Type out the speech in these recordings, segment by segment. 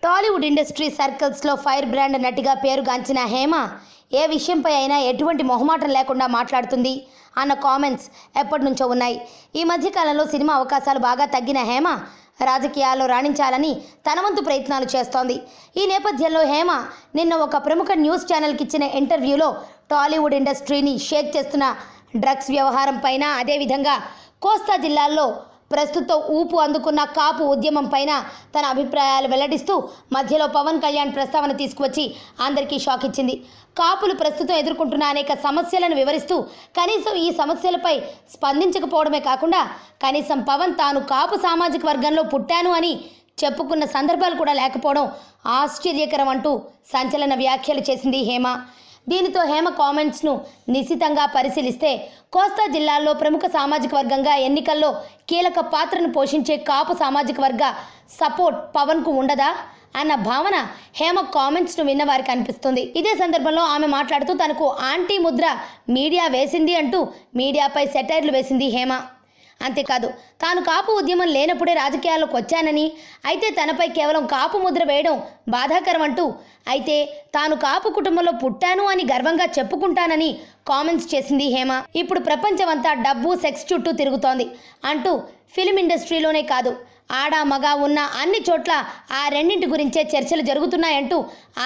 Tollywood industry సర్కిల్స్లో fire brand నటిగా పేరుగాంచిన హేమ ఏ విషయంపై అయినా ఎటువంటి మొహమాటం లేకుండా మాట్లాడుతుంది అన్న కామెంట్స్ ఎప్పటి నుంచో ఉన్నాయి. ఈ మధ్యకాలంలో సినిమా అవకాశాలు బాగా తగ్గిన హేమ రాజకీయాల్లో రాణించాలని తన వంతు ప్రయత్నాలు చేస్తోంది. ఈ నేపథ్యంలో హేమ నిన్న ఒక ప్రముఖ న్యూస్ ఛానల్కి ఇచ్చిన ఇంటర్వ్యూలో టాలీవుడ్ ఇండస్ట్రీని షేక్ చేస్తున్న డ్రగ్స్ వ్యవహారం పైన, అదేవిధంగా కోస్తా జిల్లాల్లో ప్రస్తుతం ఊపు అందుకున్న కాపు ఉద్యమం పైన తన అభిప్రాయాలు వెల్లడిస్తూ మధ్యలో పవన్ కళ్యాణ్ ప్రస్తావన తీసుకువచ్చి అందరికీ షాక్ ఇచ్చింది. కాపులు ప్రస్తుతం ఎదుర్కొంటున్న అనేక సమస్యలను వివరిస్తూ కనీసం ఈ సమస్యలపై స్పందించకపోవడమే కాకుండా కనీసం పవన్ తాను కాపు సామాజిక వర్గంలో పుట్టాను అని చెప్పుకున్న సందర్భాలు కూడా లేకపోవడం ఆశ్చర్యకరం అంటూ సంచలన వ్యాఖ్యలు చేసింది హేమ. దీనితో హేమ కామెంట్స్ను నిశితంగా పరిశీలిస్తే కోస్తా జిల్లాల్లో ప్రముఖ సామాజిక వర్గంగా ఎన్నికల్లో కీలక పాత్రను పోషించే కాపు సామాజిక వర్గ సపోర్ట్ పవన్కు ఉండదా అన్న భావన హేమ కామెంట్స్ను విన్నవారికి అనిపిస్తుంది. ఇదే సందర్భంలో ఆమె మాట్లాడుతూ తనకు ఆంటీ ముద్ర మీడియా వేసింది అంటూ మీడియాపై సెటైర్లు వేసింది హేమ. అంతేకాదు, తాను కాపు ఉద్యమం లేనప్పుడే రాజకీయాల్లోకి వచ్చానని, అయితే తనపై కేవలం కాపు ముద్ర వేయడం బాధాకరం అంటూ, అయితే తాను కాపు కుటుంబంలో పుట్టాను అని గర్వంగా చెప్పుకుంటానని కామెంట్స్ చేసింది హేమ. ఇప్పుడు ప్రపంచమంతా డబ్బు, సెక్స్ చుట్టూ తిరుగుతోంది అంటూ ఫిలిం ఇండస్ట్రీలోనే కాదు ఆడ మగ ఉన్న అన్ని చోట్ల ఆ రెండింటి గురించే చర్చలు జరుగుతున్నాయంటూ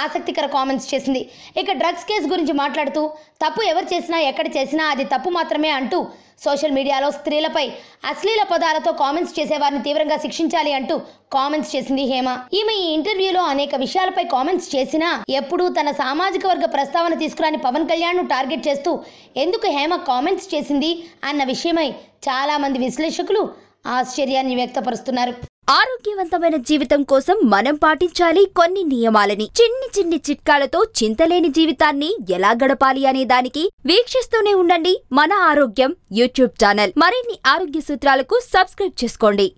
ఆసక్తికర కామెంట్స్ చేసింది. ఇక డ్రగ్స్ కేసు గురించి మాట్లాడుతూ తప్పు ఎవరు చేసినా ఎక్కడ చేసినా అది తప్పు మాత్రమే అంటూ సోషల్ మీడియాలో స్త్రీలపై అశ్లీల పదాలతో కామెంట్స్ చేసేవారిని తీవ్రంగా శిక్షించాలి అంటూ కామెంట్స్ చేసింది హేమ. ఈమె ఈ ఇంటర్వ్యూలో అనేక విషయాలపై కామెంట్స్ చేసినా ఎప్పుడూ తన సామాజిక వర్గ ప్రస్తావన తీసుకురాని పవన్ కళ్యాణ్ను టార్గెట్ చేస్తూ ఎందుకు హేమ కామెంట్స్ చేసింది అన్న విషయమై చాలా మంది విశ్లేషకులు ఆశ్చర్యాన్ని వ్యక్తపరుస్తున్నారు. ఆరోగ్యవంతమైన జీవితం కోసం మనం పాటించాలి కొన్ని నియమాలని. చిన్ని చిన్ని చిట్కాలతో చింతలేని జీవితాన్ని ఎలా గడపాలి అనే దానికి వీక్షిస్తూనే ఉండండి మన ఆరోగ్యం యూట్యూబ్ ఛానల్. మరిన్ని ఆరోగ్య సూత్రాలకు సబ్స్క్రైబ్ చేసుకోండి.